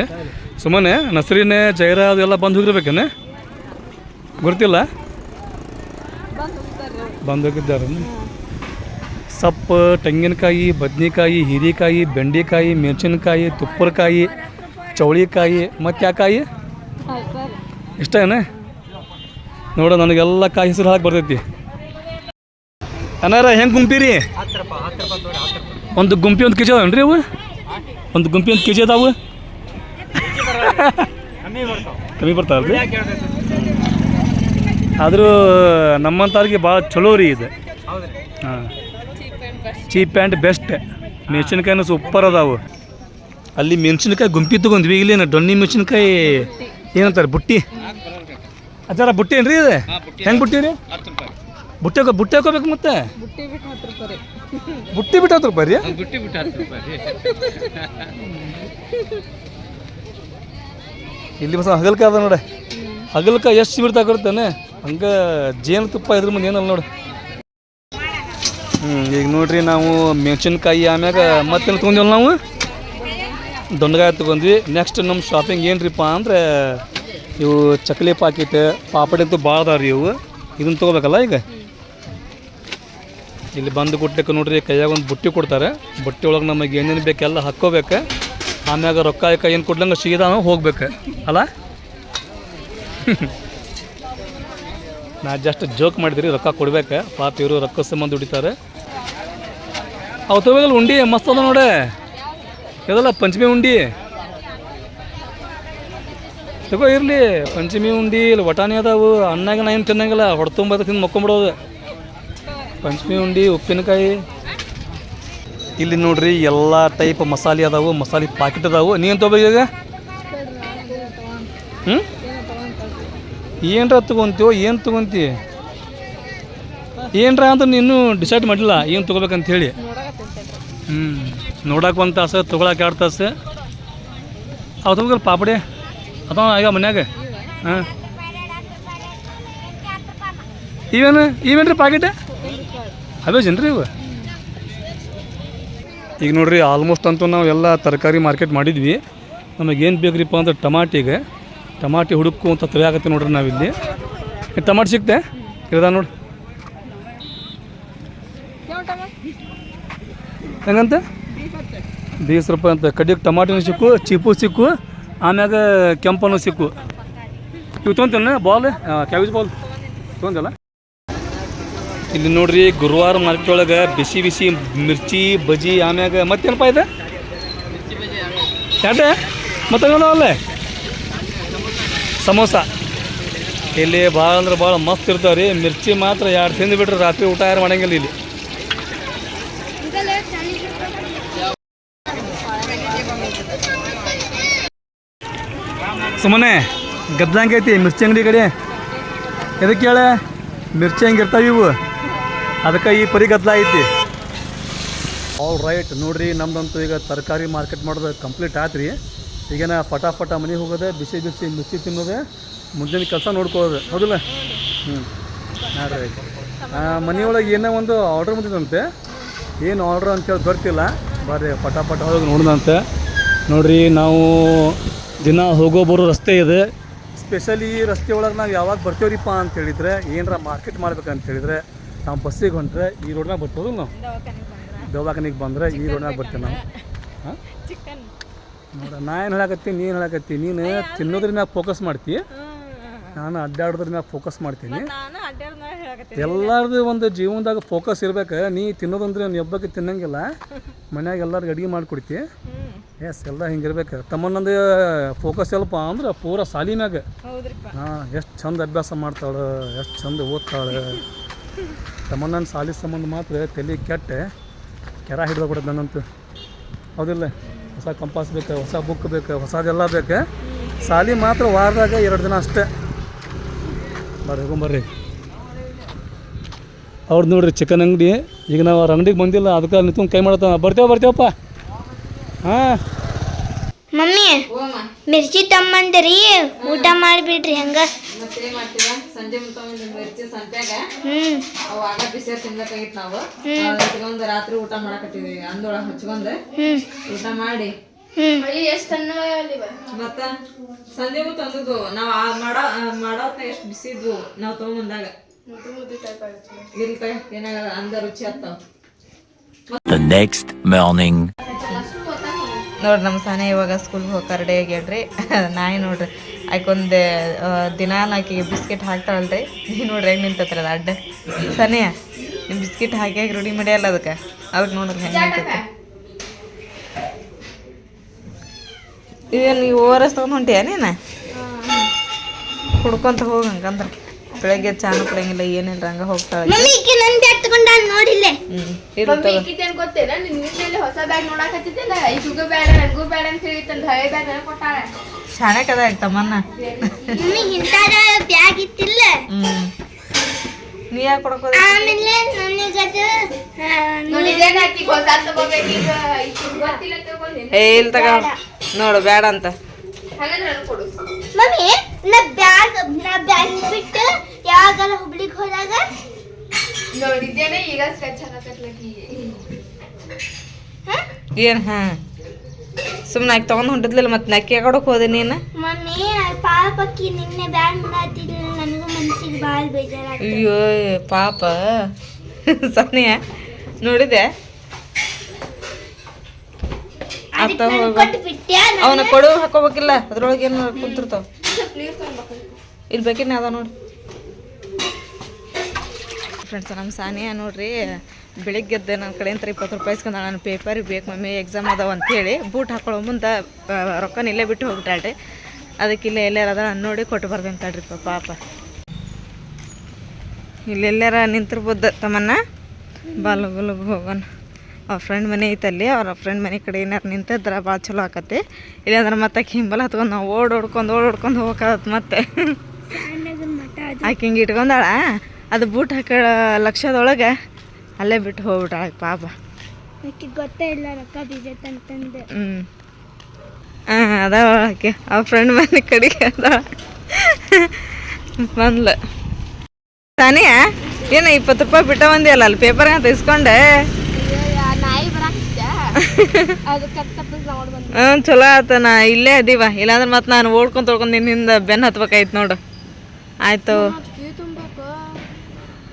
ಸುಮ್ಮನೆ ನಸರಿನ ಜೈರ ಅದೆಲ್ಲ ಬಂದು ಹೋಗಿರ್ಬೇಕೇನೆ, ಗೊತ್ತಿಲ್ಲ. ಬಂದು ಹೋಗಿದ್ದಾರೆ. ಸೊಪ್ಪು, ತೆಂಗಿನಕಾಯಿ, ಬದ್ನಿಕಾಯಿ, ಹೀರೆಕಾಯಿ, ಬೆಂಡೆಕಾಯಿ, ಮೆಣಸಿನ್ಕಾಯಿ, ತುಪ್ಪರಕಾಯಿ, ಚೌಳಿಕಾಯಿ, ಮತ್ತು ಯಾಕಾಯಿ ಇಷ್ಟ ಏನ ನೋಡ. ನನಗೆಲ್ಲ ಕಾಯಿ ಹೆಸರು ಹಾಕಿ ಬರ್ತೈತಿ. ಅನ್ನಾರ ಹೆಂಗೆ ಗುಂಪಿರಿ? ಒಂದು ಗುಂಪಿ 1 ಕೆಜಿ ಅದಾವೇನ್ರಿ ಅವು? ಒಂದು ಗುಂಪಿ 1 ಕೆಜಿ ಅದಾವು? ಕಮ್ಮಿ ಬರ್ತಾವಲ್ರಿ? ಆದರೂ ನಮ್ಮಂಥವ್ರಿಗೆ ಭಾಳ ಚಲೋ ರೀ ಇದು. ಹಾಂ, ಚೀಪ್ ಆ್ಯಂಡ್ ಬೆಸ್ಟ್. ಮೆಣಸಿನ್ಕಾಯಿನೂ ಸೂಪರ್ ಅದಾವು. ಅಲ್ಲಿ ಮೆಣಸಿನ್ಕಾಯಿ ಗುಂಪಿ ತೊಗೊಂಡ್ವಿ. ಇಲ್ಲೇನು ಡೊಣ್ಣಿ ಮೆಣಸಿನ್ಕಾಯಿ ಏನಂತಾರೆ, ಬುಟ್ಟಿ ಅಜ್ಜಾರ, ಬುಟ್ಟಿ ಏನ್ರಿ ಇದು? ಹೆಂಗೆ ಬುಟ್ಟಿ ರೀ? ಬುಟ್ಟಿ ಹಾಕೋಬೇಕು. ಮತ್ತೆ ಬುಟ್ಟಿ ಬಿಟ್ಟು 10 ರೂಪಾಯಿ ರೀ? ಇಲ್ಲಿ ಬಸ್ ಹಗಲ್ಕ ಅದ ನೋಡ. ಹಗಲ್ಕ ಎಷ್ಟು ಬಿಡ್ತಾಕೊಡ್ತಾನೆ ಹಂಗೆ ಜೇನು ತುಪ್ಪ ಇದ್ರ ಮುಂದೆ ಏನಲ್ಲ ನೋಡಿ. ಈಗ ನೋಡ್ರಿ, ನಾವು ಮೆಣಸಿನ್ಕಾಯಿ ಆಮ್ಯಾಗ ಮತ್ತೇನು ತೊಗೊಂಡಿವಲ್ಲ, ನಾವು ದೊಂಡಗಾಯಿ ತೊಗೊಂಡ್ವಿ. ನೆಕ್ಸ್ಟ್ ನಮ್ಮ ಶಾಪಿಂಗ್ ಏನ್ರಿಪ್ಪ ಅಂದ್ರೆ ಇವು ಚಕ್ಲಿ ಪಾಕಿಟ್, ಪಾಪಡಿ ಅಂತೂ ಭಾಳ ಅದಾವ ರೀ ಇವು. ಇದನ್ನು ತೊಗೋಬೇಕಲ್ಲ. ಈಗ ಇಲ್ಲಿ ಬಂದು ಕೊಡ್ಲಿಕ್ಕೆ ನೋಡ್ರಿ, ಕೈಯಾಗ ಒಂದು ಬುಟ್ಟಿ ಕೊಡ್ತಾರೆ. ಬುಟ್ಟಿ ಒಳಗೆ ನಮಗೆ ಏನೇನು ಬೇಕೆಲ್ಲ ಹಾಕ್ಕೋಬೇಕು. ಆಮ್ಯಾಗ ರೊಕ್ಕ ಏನು ಕೊಡ್ಲಂಗೆ ಸೀದಾ ನಾವು ಹೋಗ್ಬೇಕು ಅಲ್ಲ. ನಾ ಜಸ್ಟ್ ಜೋಕ್ ಮಾಡಿದ್ರಿ, ರೊಕ್ಕ ಕೊಡ್ಬೇಕು ಪಾಪ. ಇವರು ರೊಕ್ಕ ಸಂಬಂಧ ದುಡಿತಾರೆ. ಅವು ತಗೋಬೇಕಲ್ಲ ಉಂಡಿ, ಮಸ್ತ್ ಅದ ನೋಡೆ. ಇದಲ್ಲ ಪಂಚಮಿ ಉಂಡಿ ತಗೋ, ಇರಲಿ. ಪಂಚಮಿ ಉಂಡಿ ಇಲ್ಲಿ ವಟಾಣಿ ಅದಾವು. ಅನ್ನಾಗ ನಾ ಏನು ತಿನ್ನಂಗಿಲ್ಲ, ಹೊಡ್ತುಂಬ ತಿಂದು ಮಕ್ಕೊಂಬಿಡೋದು. ಪಂಚಮಿ ಉಂಡಿ, ಉಪ್ಪಿನಕಾಯಿ. ಇಲ್ಲಿ ನೋಡ್ರಿ ಎಲ್ಲ ಟೈಪ್ ಮಸಾಲೆ ಅದಾವು, ಮಸಾಲೆ ಪಾಕೆಟ್ ಅದಾವು. ನೀನು ತೊಗೋಬೇಕು ಈಗ? ಏನರ ತೊಗೊಂತೀವೋ, ಏನು ತೊಗೊಂತಿ ಏನರ ಅಂತ ನೀನು ಡಿಸೈಡ್ ಮಾಡಿಲ್ಲ ಏನು ತೊಗೋಬೇಕಂತ ಹೇಳಿ. ನೋಡಕ್ಕೆ 1 ತಾಸು, ತೊಗೊಳಕ್ಕೆ 2 ತಾಸು. ಅವು ತೊಗೋಗಲ್ಲ ಪಾಪಡಿ ಅದ ಈಗ ಮನ್ಯಾಗ. ಹಾಂ, ಇವೇನು ರೀ ಪಾಕೆಟ್? ಅವೇಜನ್ರಿ ಇವು. ಈಗ ನೋಡ್ರಿ, ಆಲ್ಮೋಸ್ಟ್ ಅಂತೂ ನಾವು ಎಲ್ಲ ತರಕಾರಿ ಮಾರ್ಕೆಟ್ ಮಾಡಿದ್ವಿ. ನಮಗೇನು ಬೇಕ್ರಿಪ್ಪ ಅಂದ್ರೆ ಟಮಾಟಿ ಹುಡುಕು ಅಂತ ತಿಳಿಯಾಗತ್ತೆ ನೋಡ್ರಿ. ನಾವಿಲ್ಲಿ ಟಮಾಟಿ ಸಿಕ್ತೆ ಇರದ ನೋಡಿ. ಹೆಂಗಂತ 20 ರೂಪಾಯಿ ಅಂತ. ಕಡಿಗೆ ಟಮಾಟಿನೂ ಸಿಕ್ಕು, ಚೀಪು ಸಿಕ್ಕು, ಆಮ್ಯಾಗ ಕೆಂಪನೂ ಸಿಕ್ಕು. ಇವು ತೊಗೊಂತೇನೆ ಬಾಲ್, ಕ್ಯಾಬೇಜ್ ಬಾಲ್ ತೊಗೊಂತಲ್ಲ. ಇಲ್ಲಿ ನೋಡ್ರಿ, ಗುರುವಾರ ಮಾರ್ಕೆಟ್ ಒಳಗೆ ಬಿಸಿ ಬಿಸಿ ಮಿರ್ಚಿ ಬಜ್ಜಿ, ಆಮ್ಯಾಗ ಮತ್ತೇನಪ್ಪ ಇದೆ ಯಾಟೆ ಮತ್ತೆ ಅಲ್ಲೇ ಸಮೋಸ. ಇಲ್ಲಿ ಭಾಳ ಅಂದ್ರೆ ಭಾಳ ಮಸ್ತ್ ಇರ್ತಾವೆ ರೀ. ಮಿರ್ಚಿ ಮಾತ್ರ 2 ತಿಂದು ಬಿಟ್ರೆ ರಾತ್ರಿ ಊಟ ಯಾರು ಮಾಡಂಗಿಲ್ಲ ಇಲ್ಲಿ. ಸುಮ್ಮನೆ ಗದ್ಲಂಗೈತಿ ಮಿರ್ಚಿ ಅಂಗಡಿ ಕಡೆ. ಎದಕ್ಕೆ ಹೇಳ, ಮಿರ್ಚಿ ಹಂಗೆ ಇರ್ತಾವೆ ಇವು, ಅದಕ್ಕೆ ಈ ಪರಿ ಗದ್ದಲ ಐತಿ. ಆಲ್ ರೈಟ್ ನೋಡ್ರಿ, ನಮ್ದಂತೂ ಈಗ ತರಕಾರಿ ಮಾರ್ಕೆಟ್ ಮಾಡೋದು ಕಂಪ್ಲೀಟ್ ಆಯ್ತು ರೀ. ಈಗೇನ ಫಟಾಫಟ ಮನೆಗೆ ಹೋಗೋದೆ, ಬಿಸಿ ಬಿಸಿ ಮಿರ್ಚಿ ತಿನ್ನೋದೆ, ಮುಂದಿನ ಕೆಲಸ ನೋಡ್ಕೊಳ್ಳೋದು, ಹೌದಿಲ್ಲ? ನೋಡ್ರಿ, ಮನೆಯೊಳಗೆ ಏನೋ ಒಂದು ಆರ್ಡ್ರ್ ಬಂದಿದ್ದಂತೆ. ಏನು ಆರ್ಡ್ರ್ ಅಂತೇಳಿ ಗೊತ್ತಿಲ್ಲ. ಬರ್ರಿ ಫಟಾಫಟ ಹೋಗಿ ನೋಡಿದಂತೆ. ನೋಡ್ರಿ, ನಾವು ದಿನ ಹೋಗೋ ಬರೋ ರಸ್ತೆ ಇದೆ. ಸ್ಪೆಷಲಿ ಈ ರಸ್ತೆ ಒಳಗೆ ನಾವು ಯಾವಾಗ ಬರ್ತೀವ್ರಿಪ್ಪ ಅಂತ ಹೇಳಿದರೆ, ಏನರ ಮಾರ್ಕೆಟ್ ಮಾಡ್ಬೇಕಂತ ಹೇಳಿದರೆ ನಾವು ಬಸ್ಸಿಗೆ ಹೊಂಟ್ರೆ ಈ ರೋಡ್ನಾಗ ಬರ್ಬೋದು. ನಾವು ದವಾಖಾನಿಗೆ ಬಂದರೆ ಈ ರೋಡ್ನಾಗ ಬರ್ತೀವಿ ನಾವು. ಹಾಂ ನೋಡ, ನಾ ಏನು ಹೇಳಕತ್ತೀನಿ, ನೀನು ಹೇಳಕತ್ತೀನಿ. ನೀನು ತಿನ್ನೋದ್ರ ಮ್ಯಾಗ ಫೋಕಸ್ ಮಾಡ್ತೀವಿ, ನಾನು ಅಡ್ಡಾಡೋದ್ರ ಮ್ಯಾಗ ಫೋಕಸ್ ಮಾಡ್ತೀನಿ. ಎಲ್ಲರದು ಒಂದು ಜೀವನದಾಗ ಫೋಕಸ್ ಇರ್ಬೇಕು. ನೀ ತಿನ್ನೋದಂದ್ರೆ ನೀ ಒಬ್ಬಕ್ಕೆ ತಿನ್ನಂಗಿಲ್ಲ, ಮನ್ಯಾಗ ಎಲ್ಲರಿಗೆ ಅಡುಗೆ ಮಾಡಿಕೊಡ್ತಿ. ಎಸ್ ಎಲ್ಲ ಹಿಂಗಿರ್ಬೇಕು. ತಮ್ಮನ್ನೊಂದು ಫೋಕಸ್ ಎಲ್ಲಪ್ಪ ಅಂದ್ರೆ ಪೂರ ಸಾಲಿ ಮ್ಯಾಗ. ಹಾಂ, ಎಷ್ಟು ಚಂದ ಅಭ್ಯಾಸ ಮಾಡ್ತಾಳೆ, ಎಷ್ಟು ಚಂದ ಓದ್ತಾಳೆ. ತಮ್ಮನ್ನ ಸಾಲಿ ಸಂಬಂಧ ಮಾತ್ರ ತಲೆ ಕೆಟ್ಟ ಕೆರ ಹಿಡ್ದು ಬಿಡೋದು ನನ್ನಂತೂ. ಹೌದಿಲ್ಲ? ಹೊಸ ಕಂಪಾಸ್ ಬೇಕು, ಹೊಸ ಬುಕ್ ಬೇಕು, ಹೊಸದೆಲ್ಲ ಬೇಕು. ಸಾಲಿ ಮಾತ್ರ ವಾರದಾಗ 2 ದಿನ ಅಷ್ಟೇ. ಹೋಗೊಂಬರ್ರಿ. ಅವ್ರದ್ದು ನೋಡ್ರಿ ಚಿಕನ್ ಅಂಗಡಿ. ಈಗ ನಾವು ಅವ್ರ ಅಂಗಡಿಗೆ ಬಂದಿಲ್ಲ, ಅದಕ್ಕೆ ನಿಂತ್ಕೊಂಡು ಕೈ ಮಾಡತ್ತ. ಬರ್ತೀವಪ್ಪ. ಹಾಂ ಮಮ್ಮಿ ಮಿರ್ಚಿ ತಮ್ಮಂದ್ರಿ, ಊಟ ಮಾಡಿಬಿಡ್ರಿ. ಹಂಗ ಮತ್ತೆ ಮಾಡ್ತೀವ ಸಂಜೆ ಮಿರ್ಚಿ ಸಂತ್ಯಾಗ ಅವಾಗ ಬಿಸಿ ತಿನ್ಬೇಕಾಗಿತ್ತು. ನಾವು ಹಚ್ಕೊಂಡ್ ರಾತ್ರಿ ಊಟ ಮಾಡಕತ್ತೀವಿ. ಅಂದೊಳಗೆ ಹಚ್ಕೊಂಡ್ ಊಟ ಮಾಡಿ ಮತ್ತ ಸಂಜೆ ತಂದದ್ದು ನಾವು ಮಾಡೋತ್ನ ಎಷ್ಟು ಬಿಸಿ ಇದ್ವು ನಾವು ತಗೊಂಬಂದಾಗ. ಇಲ್ತ ಏನಾಗಲ್ಲ, ಅಂದ ರುಚಿ ಆಗ್ತಾವ. ನೋಡ್ರಿ ನಮ್ಮ ಸಾನೆ ಇವಾಗ ಸ್ಕೂಲ್ಗೆ ಹೋಗ್ತಾರೆ, ರೆಡಿ ಆಗ್ಯಾಡ್ರಿ. ನಾಯಿ ನೋಡ್ರಿ ಆಯ್ಕೊಂದು ದಿನ ಆಕಿಗೆ ಬಿಸ್ಕೆಟ್ ಹಾಕ್ತಾಳಲ್ರಿ. ನೀವು ನೋಡ್ರಿ ಹೆಂಗೆ ನಿಂತತ್ರ ಅದು ಅಡ್ಡ. ಸನಿಯ ನಿಮ್ಮ ಬಿಸ್ಕೆಟ್ ಹಾಕಿ ರೂಢಿ ಮಾಡಿಯಲ್ಲ ಅದಕ್ಕೆ ನೋಡ್ರಿ ಹೆಂಗೆ ನಿಂತೈತೆ. ಇವೇನು ನೀವು ಓವರಸ್ ತೊಗೊಂಡು ಹೊಂಟಿಯ ನೀನು? ಹುಡ್ಕೊಂತ ಹೋಗಂಗಂದ್ರೆ ಬೆಳಗ್ಗೆ ಚಾನು ಕುಡಿಯಂಗಿಲ್ಲ, ಏನಿಲ್ಲ, ಹಂಗ ಹೋಗ್ತಾಳೆ. ಶಾಣಕ್ ಅದ ತಮ್ಮನ್ನ. ನೀ ಯಾಕೆ ಕೊಡಕೋದ? ಇಲ್ಲ ತಗ ನೋಡು ಬೇಡ ಅಂತ. ಮಮ್ಮಿ ನಾ ಬ್ಯಾಗ್ ಬಿಟ್ಟು ಯಾವಾಗಲ್ಲ ಹುಬ್ಳಿಗೆ ಹೋದಾಗ ನೋಡಿದ್ದೇನೆ. ಈಗ ಸ್ಕೆಚ್ ಹಾಕತ್ಲಕಿ ಏನು? ಹಾಂ, ಸುಮ್ಮನೆ ಆಕಿ ತೊಗೊಂಡು ಹೊಂಟಿದ್ಲಿಲ್ಲ, ಮತ್ತೆ ನಕ್ಕಿ ಯಾಕಡಕ್ಕೆ ಹೋದೆ ನೀನು? ಮಮ್ಮಿ ಪಾಪಕ್ಕಿ ನಿನ್ನೆ ಬ್ಯಾಗ್ ಮಾಡತ್ತಿದ್ದಿಲ್ಲ, ನನಗೂ ಮನಸ್ಸಿಗೆ ಭಾಳ ಬೇಜಾರಾಗ್ತದೆ. ಅಯ್ಯೋ ಪಾಪ ಸನಿಯ ನೋಡಿದೆ. ಅವನ ಕೊಡು ಹಾಕೋಬೇಕಿಲ್ಲ, ಅದ್ರೊಳಗೆ ಏನು ಕುಂತಿರ್ತಾವ. ಇಲ್ಲಿ ಬೇಕಿನ ಅದ ನೋಡಿ ಫ್ರೆಂಡ್ಸ್. ನಮ್ಮ ಸಾನಿಯಾ ನೋಡ್ರಿ ಬೆಳಿಗ್ಗೆದ್ದು ನನ್ನ ಕಡೆಯಿಂದ 20 ರೂಪಾಯಿ ಇಸ್ಕೊಂಡ. ನಾನು ಪೇಪರಿಗೆ ಬೇಕು ಮಮ್ಮಿ, ಎಕ್ಸಾಮ್ ಅದಾವ ಅಂಥೇಳಿ ಬೂಟ್ ಹಾಕೊಳ್ಳೋ ಮುಂದೆ ರೊಕ್ಕನ ಇಲ್ಲೇ ಬಿಟ್ಟು ಹೋಗ್ಬಿಟ್ಟಾಳ್ರಿ. ಅದಕ್ಕೆ ಇಲ್ಲೇ ಎಲ್ಲಾರ ಅದ ನೋಡಿ ಕೊಟ್ಟು ಬರ್ದಂತಾಳ್ರಿ ಪಾಪ. ಇಲ್ಲೆಲ್ಲಾರ ನಿಂತಿರ್ಬೋದು ತಮ್ಮನ್ನ. ಬಾಲುಗುಲುಗ್ ಹೋಗೋಣ. ಅವ್ರ ಫ್ರೆಂಡ್ ಮನೆ ಐತಲ್ಲಿ, ಅವ್ರ ಫ್ರೆಂಡ್ ಮನೆ ಕಡೆ ಏನಾರು ನಿಂತಿದ್ರೆ ಭಾಳ ಚಲೋ ಆಕತಿ. ಇಲ್ಲಾಂದ್ರೆ ಮತ್ತೆ ಹಿಂಬಲ್ಲ ಹತ್ಕೊಂಡು ನಾವು ಓಡೋಡ್ಕೊಂಡು ಹೋಗ್ಬೇಕಾಗತ್ತೆ. ಮತ್ತೆ ಆಕೆ ಹಿಂಗೆ ಇಟ್ಕೊಂಡಾಳ, ಅದು ಬೂಟ್ ಹಾಕೋ ಲಕ್ಷದೊಳಗೆ ಅಲ್ಲೇ ಬಿಟ್ಟು ಹೋಗ್ಬಿಟ್ಟಾಳ ಪಾಪ. ಗೊತ್ತೇ ಇಲ್ಲ ರೊಕ್ಕ ಬೀಜತ್ ಅಂತಂದು. ಹಾಂ ಅದಾವ ಆಕೆ ಅವ್ರ ಫ್ರೆಂಡ್ ಮನೆ ಕಡೆಗೆ ಅದಾಳ. ಬಂದ್ಲ ತಾನಿಯ ಏನು 20 ರೂಪಾಯಿ ಬಿಟ್ಟ ಬಂದಿಯಲ್ಲ ಅಲ್ಲಿ ಪೇಪರ್ ಅಂತ ಇಸ್ಕೊಂಡೆ. ಚಲೋ ಆತ. ನಾ ಇಲ್ಲೇ ಅದೀವ, ಇಲ್ಲಾಂದ್ರೆ ಮತ್ತೆ ನಾನು ಓಡ್ಕೊಂಡು ನಿನ್ನಿಂದ ಬೆನ್ನು ಹತ್ಬೇಕಾಯ್ತು ನೋಡು. ಆಯ್ತು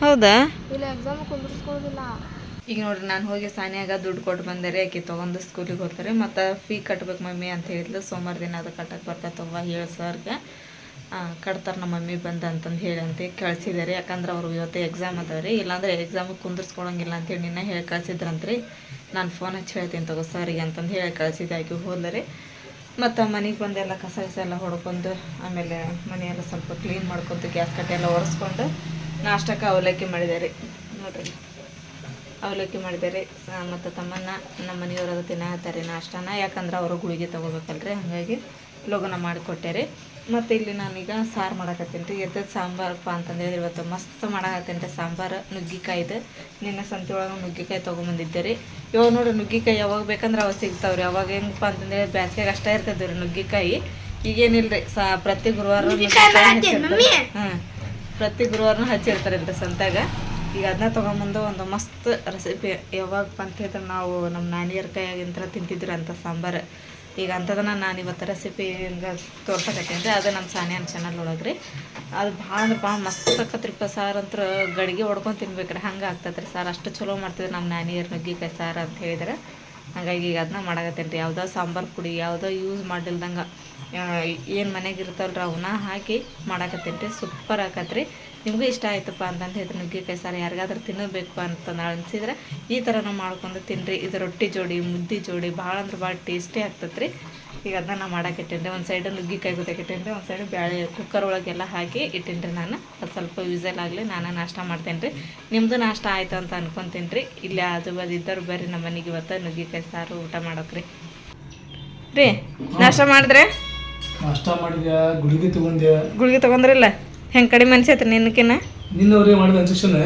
ಹೌದಾ? ಈಗ ನೋಡ್ರಿ ನಾನು ಹೋಗಿ ಸಾನಿಯಾಗ ದುಡ್ಡು ಕೊಟ್ಟು ಬಂದೆ ರೀ. ಆಕೆ ತೊಗೊಂಡು ಸ್ಕೂಲಿಗೆ ಹೋಗ್ತಾರೆ. ಮತ್ತು ಫೀ ಕಟ್ಬೇಕು ಮಮ್ಮಿ ಅಂತ ಹೇಳಿದ್ಲು. ಸೋಮವಾರ ದಿನ ಅದು ಕಟ್ಟಕ್ಕೆ ಬರ್ತೈತವ್ವ ಹೇಳಿ ಸರ್ಗೆ. ಕಟ್ತಾರೆ ನಮ್ಮ ಮಮ್ಮಿ ಬಂದು ಅಂತಂದು ಹೇಳಿ ಅಂತ ಕಳಿಸಿದ್ದಾರೆ. ಯಾಕಂದ್ರೆ ಅವ್ರು ಇವತ್ತು ಎಕ್ಸಾಮ್ ಅದಾವೆ ರೀ, ಇಲ್ಲಾಂದ್ರೆ ಎಕ್ಸಾಮಿಗೆ ಕುಂದಿರ್ಸ್ಕೊಳಂಗಿಲ್ಲ ಅಂತೇಳಿ ನಿನ್ನ ಹೇಳಿ ಕಳಿಸಿದ್ರಂತ್ರಿ. ನಾನು ಫೋನ್ ಹಚ್ಚಿ ಹೇಳ್ತೀನಿ ತಗೋ ಸರಿಗೆ ಅಂತಂದು ಹೇಳಿ ಕಳಿಸಿದ್ದೆ. ಆಕೆ ಹೋದ್ಲರಿ. ಮತ್ತು ಮನೆಗೆ ಬಂದೆಲ್ಲ ಕಸ ಎಲ್ಲ ಹೊಡ್ಕೊಂಡು, ಆಮೇಲೆ ಮನೆಯೆಲ್ಲ ಸ್ವಲ್ಪ ಕ್ಲೀನ್ ಮಾಡ್ಕೊತು, ಗ್ಯಾಸ್ ಕಟ್ಟೆ ಎಲ್ಲ ಒರೆಸ್ಕೊಂಡು ನಾಷ್ಟಕ್ಕೆ ಅವಲಕ್ಕಿ ಮಾಡಿದೆ ರೀ. ನೋಡಿರಿ ಅವಲಕ್ಕಿ ಮಾಡಿದೆ ರೀ. ಮತ್ತು ತಮ್ಮನ್ನ ನಮ್ಮ ಮನೆಯವ್ರದ್ದು ತಿನ್ನತ್ತಾರೆ ನಾಷ್ಟನ. ಯಾಕಂದ್ರೆ ಅವರು ಗುಳಿಗೆ ತೊಗೋಬೇಕಲ್ರಿ, ಹಾಗಾಗಿ ಲೋಗನ ಮಾಡಿಕೊಟ್ಟೆ ರೀ. ಮತ್ತು ಇಲ್ಲಿ ನಾನೀಗ ಸಾರು ಮಾಡಕತ್ತೀನಿ ರೀ. ಎದ್ದದ್ದು ಸಾಂಬಾರಪ್ಪ ಅಂತಂದೇಳಿ ಇವತ್ತು ಮಸ್ತ್ ಮಾಡಕತ್ತೀನಿ ರೀ ಸಾಂಬಾರು. ನುಗ್ಗಿಕಾಯ್ದು ನಿನ್ನೆ ಸಂತೆ ಒಳಗೆ ನುಗ್ಗಿಕಾಯಿ ತೊಗೊಂಬಂದಿದ್ದೆ ರೀ. ಇವಾಗ ನೋಡಿರಿ ನುಗ್ಗಿಕಾಯಿ ಯಾವಾಗ ಬೇಕಂದ್ರೆ ಅವಾಗ ಸಿಗ್ತಾವೆ ರೀ. ಅವಾಗ ಹೆಂಗಪ್ಪ ಅಂತಂದೇಳಿ ಬ್ಯಾಸ್ಗೆಗೆ ಅಷ್ಟೇ ಇರ್ತದೆ ರೀ ನುಗ್ಗಿಕಾಯಿ. ಈಗೇನಿಲ್ಲ ರೀ, ಪ್ರತಿ ಗುರುವಾರ ಹಾಂ ಪ್ರತಿ ಗುರುವಾರನೂ ಹಚ್ಚಿರ್ತಾರೆ ರೀ ಸಂತ್ಯಾಗ. ಈಗ ಅದನ್ನ ತೊಗೊಂಬಂದು ಒಂದು ಮಸ್ತ್ ರೆಸಿಪಿ ಯಾವಾಗಪ್ಪ ಅಂತ ಹೇಳಿದ್ರೆ ನಾವು ನಮ್ಮ ನಾನಿಯರ ಕೈಯಾಗಿಂತ ತಿಂತಿದ್ರು ಅಂತ ಸಾಂಬಾರು. ಈಗ ಅಂಥದನ್ನ ನಾನು ಇವತ್ತು ರೆಸಿಪಿ ಹಿಂಗೆ ತೋರ್ಸಕತ್ತೀನಿ ರೀ. ಅದು ನಮ್ಮ ಸಾನಿಯನ್ ಚಾನಲ್ ಒಳಗೆ ರೀ. ಅದು ಭಾಳ ಮಸ್ತ್ ಆಕತ್ರಿಪ್ಪ ಸಾರು ಅಂತ ಗಡಿಗೆ ಹೊಡ್ಕೊಂಡು ತಿನ್ಬೇಕ್ರಿ, ಹಂಗೆ ಆಗ್ತದೆ ರೀ ಸಾರು. ಅಷ್ಟು ಚಲೋ ಮಾಡ್ತಿದ್ರು ನಮ್ಮ ನಾನಿಯರ್ ನುಗ್ಗಿಕಾಯಿ ಸಾರು ಅಂತ ಹೇಳಿದ್ರೆ. ಹಾಗಾಗಿ ಈಗ ಅದನ್ನ ಮಾಡಕತ್ತೀನಿ ರೀ. ಯಾವುದೋ ಸಾಂಬಾರು ಪುಡಿ ಯಾವುದೋ ಯೂಸ್ ಮಾಡಿಲ್ದಂಗೆ ಏನು ಮನೆಗೆ ಇರ್ತಾವಲ್ರಿ ಅವನ್ನ ಹಾಕಿ ಮಾಡಾಕತ್ತೀನಿ ರೀ. ಸೂಪರ್ ಆಕತ್ರಿ. ನಿಮಗೂ ಇಷ್ಟ ಆಯ್ತಪ್ಪ ಅಂತಂದು ಹೇಳಿದ್ರೆ ನುಗ್ಗೆಕಾಯಿ ಸಾರು ಯಾರಿಗಾದ್ರೂ ತಿನ್ನಬೇಕು ಅಂತಂದು ಅನಿಸಿದ್ರೆ ಈ ಥರನೂ ಮಾಡ್ಕೊಂಡು ತಿನ್ನಿರಿ. ಇದು ರೊಟ್ಟಿ ಜೋಡಿ ಮುದ್ದೆ ಜೋಡಿ ಭಾಳ ಅಂದ್ರೆ ಭಾಳ ಟೇಸ್ಟಿ ಆಗ್ತದೆ ರೀ. ಈಗ ಅದನ್ನ ನಾ ಮಾಡಾಕಿಟ್ಟೇನಿ. ಒಂದು ಸೈಡು ನುಗ್ಗೆಕಾಯಿ ಗೊತ್ತಾಕಿಟ್ಟೇನಿ, ಒಂದು ಸೈಡು ಬೇಳೆ ಕುಕ್ಕರ್ ಒಳಗೆಲ್ಲ ಹಾಕಿ ಇಟ್ಟೇನಿ ನಾನು. ಅದು ಸ್ವಲ್ಪ ವಿಸಲ್ ಆಗಲಿ, ನಾನು ನಾಷ್ಟ ಮಾಡ್ತೇನೆ ರೀ. ನಿಮ್ಮದು ನಾಷ್ಟ ಆಯಿತು ಅಂತ ಅನ್ಕೊತೀನಿ ರೀ. ಇಲ್ಲಿ ಆಜು ಬಾಜು ಇದ್ದರು ಬರ್ರಿ ನಮ್ಮ ಮನೆಗೆ ಇವತ್ತು ನುಗ್ಗೆಕಾಯಿ ಸಾರು ಊಟ ಮಾಡೋಕ್ರಿ ರೀ. ನಾಷ್ಟ ಮಾಡಿದ್ರೆ ನಾಷ್ಟ ಮಾಡಿದ್ಯಾ? ಗುಳಿಗೆ ತಗೊಂಡ್ಯಾ? ಗುಳಿಗೆ ತೊಗೊಂಡ್ರಿಲ್ಲ? ಹೆಂಗೆ ಕಡಿಮೆ ಅನ್ಸೈತ್ರಿ ನಿನ್ನಕಿನ್ನ? ನಿನ್ನವ್ರಿಗೆ ಮಾಡಿದ ಇಂಜೆಕ್ಷನ್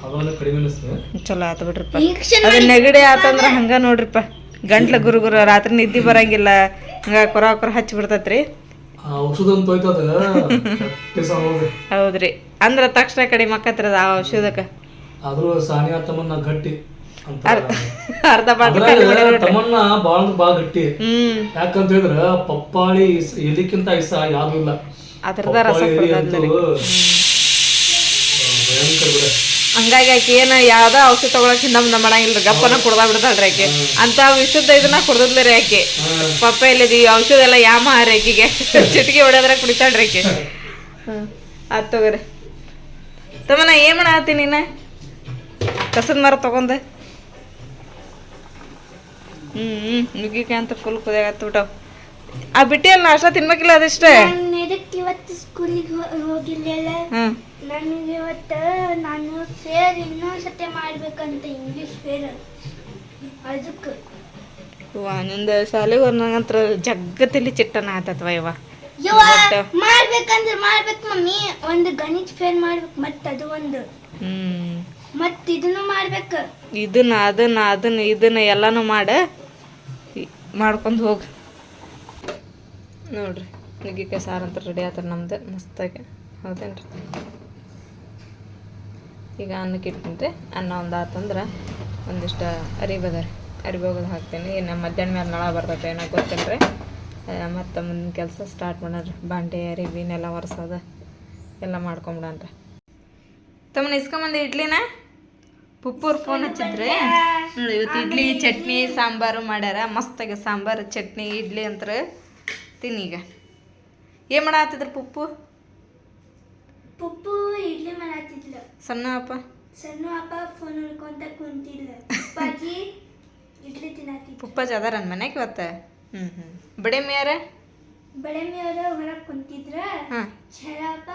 ಅವಾಗ ಕಡಿಮೆ ಅನಿಸ್ತದೆ. ಚಲೋ ಆತು ಬಿಡ್ರಿಪ್ಪ. ಅದು ನೆಗಡಿ ಆತಂದ್ರೆ ಹಂಗೆ ನೋಡ್ರಿಪ್ಪ, ಗಂಟ್ಲ ಗುರು ರಾತ್ರಿ ನಿದ್ದೆ ಬರಂಗಿಲ್ಲ, ಹಂಗೆ ಕೊರ ಹಚ್ಚಿ ಬಿಡ್ತೈತ್ರಿ. ಔಷಧ ಹೌದ್ರಿ, ಅಂದ್ರೆ ತಕ್ಷಣ ಕಡಿಮೆ ಆಕತ್ರಿ ಅದು ಆ ಔಷಧಕ್ಕೆ. ಆದ್ರೂ ಸಾನಿಯಾ ತಮ್ಮನ್ನ ಗಟ್ಟಿ ಅರ್ಧ ತಮ್ಮನ್ನ ಬಾಳ ಗಟ್ಟಿ. ಯಾಕಂತ ಹೇಳಿದ್ರ ಪಪ್ಪಾಳಿ ಎಲಿಕ್ಕಿಂತ ಐಸ ಯಾವ್ದು ಇಲ್ಲ. ಅದ್ರದ ರಸ ಹಂಗಾಗಿ ಆಕೆ ಏನು ಯಾವ್ದೋ ಔಷಧ ತಗೊಳಕ್ ನಮ್ದು ಮಾಡಂಗಿಲ್ರಿ, ಗಪ್ಪನ ಕುಡ್ದ ಬಿಡ್ತಾಳ್ರಿ ಆಕೆ. ಅಂತ ವಿಶುದ್ಧ ಇದನ್ನ ಕುಡ್ದದ್ರಿ ಆಕೆ. ಪಪ್ಪ ಎಲ್ಲಿದಿ ಔಷಧ ಎಲ್ಲ ಯಾಮ ಹಾರಿ ಆಕಿಗೆ ಚಿಟಿಗೆ ಹೊಡೆದ್ರ ಕುಡಿತಾಳ್ರಿ ಆಕೆ. ಆತ್ ತಗೋರಿ. ತಮ್ಮನ ಏನ್ ಮಾಡತ್ತಿ ನೀನ? ಕಸದ ಮರ ತಗೊಂಡ ನುಗ್ಗಿಕಾಯಿ ಅಂತ ಫುಲ್ ಕುದಿಯಾಗತ್ತ ಬಿಟ್ಟಾವ. ಆ ಬಿಟ್ಟಿಯಲ್ಲ ನಾಷ್ಟ ತಿನ್ಬೇಕಿಲ್ಲ ಅದಿಷ್ಟೇ. ಇವತ್ತು ಸ್ಕೂಲಿಗೆ ಹೋಗಿಲ್ಲ. ನನಗೆ ಇವತ್ತು ನಾನು ಫೇರ್ ಇನ್ನೊಂದ್ಸತಿ ಮಾಡ್ಬೇಕಂತ, ಇಂಗ್ಲೀಷ್ ಫೇರ್. ಅದಕ್ಕೆ ನಿಂದ ಶಾಲೆಗೆ ನಂತರ ಜಗ್ಗತ್ತಲ್ಲಿ ಚಿಟ್ಟನ ಆತತ್ವ ಇವ ಮಾಡ್ಬೇಕಂದ್ರೆ ಮಾಡ್ಬೇಕು ಮಮ್ಮಿ. ಒಂದು ಗಣಿತ ಫೇರ್ ಮಾಡ್ಬೇಕು, ಮತ್ತೆ ಅದು ಒಂದು ಮತ್ತೆ ಇದನ್ನು ಮಾಡ್ಬೇಕು. ಇದನ್ನ ಎಲ್ಲಾನು ಮಾಡ್ಕೊಂಡು ಹೋಗಿ ನೋಡ್ರಿ. ನುಗ್ಗಿಕಾಯಿ ಸಾರು ಅಂತ ರೆಡಿ ಆತಾರೆ ನಮ್ದು ಮಸ್ತಾಗಿ, ಹೌದೇನ್ರಿ? ಈಗ ಅನ್ನಕ್ಕೆ ಇಟ್ಟಿನಿ ರೀ. ಅನ್ನ ಒಂದು ಆತಂದ್ರೆ ಒಂದಿಷ್ಟು ಅರಿಬದ ಅರಿಬೋಗೋದು ಹಾಕ್ತೀನಿ. ಇನ್ನು ಮಧ್ಯಾಹ್ನ ಮೇಲೆ ನಳ ಬರ್ತೈತೆ ಏನೋ ಗೊತ್ತಿಲ್ಲ ರೀ. ಮತ್ತು ಮುಂದಿನ ಕೆಲಸ ಸ್ಟಾರ್ಟ್ ಮಾಡೋರಿ. ಬಾಂಡೆ ಅರಿವಿನೆಲ್ಲ ಒರೆಸೋದು ಎಲ್ಲ ಮಾಡ್ಕೊಂಬಿಡನ್ರಿ. ತಮ್ಮನ ಇಸ್ಕೊಂಬಂದು ಇಡ್ಲಿನ ಪುಪ್ಪೂರು ಫೋನ್ ಹಚ್ಚಿದ್ರಿ ನೋಡಿ. ಇವತ್ತು ಇಡ್ಲಿ ಚಟ್ನಿ ಸಾಂಬಾರು ಮಾಡ್ಯಾರ. ಮಸ್ತಾಗಿ ಸಾಂಬಾರು ಚಟ್ನಿ ಇಡ್ಲಿ ಅಂತಾರೆ ತಿನ್ನೀಗ. ಏನು ಮಾಡತ್ತಿದ್ರು ಪುಪ್ಪು? ಪುಪ್ಪು ಇಡ್ಲಿ ಮಾಡತ್ತಿದ್ಲ. ಸಣ್ಣ ಅಪ್ಪ ಫೋನ್ ನೋಡ್ಕೊಂತ ಕುಂತಿಲ್ಲ. ಪಪ್ಪಾಜಿ ಇಡ್ಲಿ ತಿನ್ನತ್ತಿದ್ದ. ಪುಪ್ಪಾಜಿ ಅದಾರ ನನ್ನ ಮನೆಗೆ ಇವತ್ತು. ಬಡೆ ಮೇಯರ ಹೊರಗೆ ಕುಂತಿದ್ರ. ಚರಪ್ಪ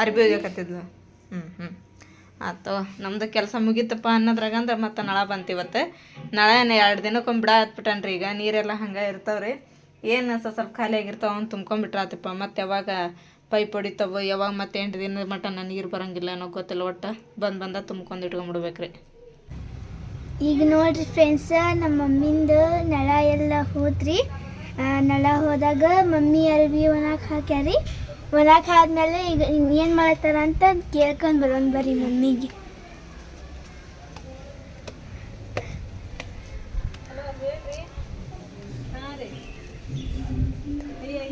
ಅರ್ಬಿ ಹೋಗ್ಯಾಕತ್ತಿದ್ಲು. ಆತು ನಮ್ದು ಕೆಲಸ ಮುಗೀತಪ್ಪ ಅನ್ನೋದ್ರಾಗಂದ್ರೆ ಮತ್ತೆ ನಳ ಬಂತು ಇವತ್ತು. ನಳ 2 ದಿನಕ್ಕೊಮ್ಮೆ ಬಿಡ ಹತ್ಬಿಟ್ಟನ್ರಿ. ಈಗ ನೀರೆಲ್ಲ ಹಂಗೆ ಇರ್ತಾವ್ರಿ. ಏನು ಸ್ವಲ್ಪ ಖಾಲಿ ಆಗಿರ್ತಾವ ಅವ್ನು ತುಂಬ್ಕೊಂಡ್ಬಿಟ್ರೆ ಆತಪ್ಪ. ಮತ್ತೆ ಯಾವಾಗ ಪೈಪ್ ಹೊಡಿತಾವ, ಯಾವಾಗ ಮತ್ತೆ 8 ದಿನದ ಮಟ್ಟ ನೀರು ಬರೋಂಗಿಲ್ಲ ಅನ್ನೋ ಗೊತ್ತಿಲ್ಲ. ಒಟ್ಟು ಬಂದ ತುಂಬ್ಕೊಂಡು ಇಟ್ಕೊಂಡ್ಬಿಡ್ಬೇಕ್ರಿ. ಈಗ ನೋಡ್ರಿ ಫ್ರೆಂಡ್ಸ, ನಮ್ಮ ಮಮ್ಮಿಂದು ನಳ ಎಲ್ಲ ಹೋದ್ರಿ. ನಳ ಹೋದಾಗ ಮಮ್ಮಿ ಅರ್ಬಿ ಒಣಕ್ಕೆ ಹಾಕ್ಯಾರಿ. ಒಣಕ್ಕೆ ಆದ್ಮೇಲೆ ಈಗ ಏನು ಮಾಡ್ತಾರ ಅಂತ ಕೇಳ್ಕೊಂಡು ಬರೋಣ ಬರ್ರಿ ಮಮ್ಮಿಗೆ.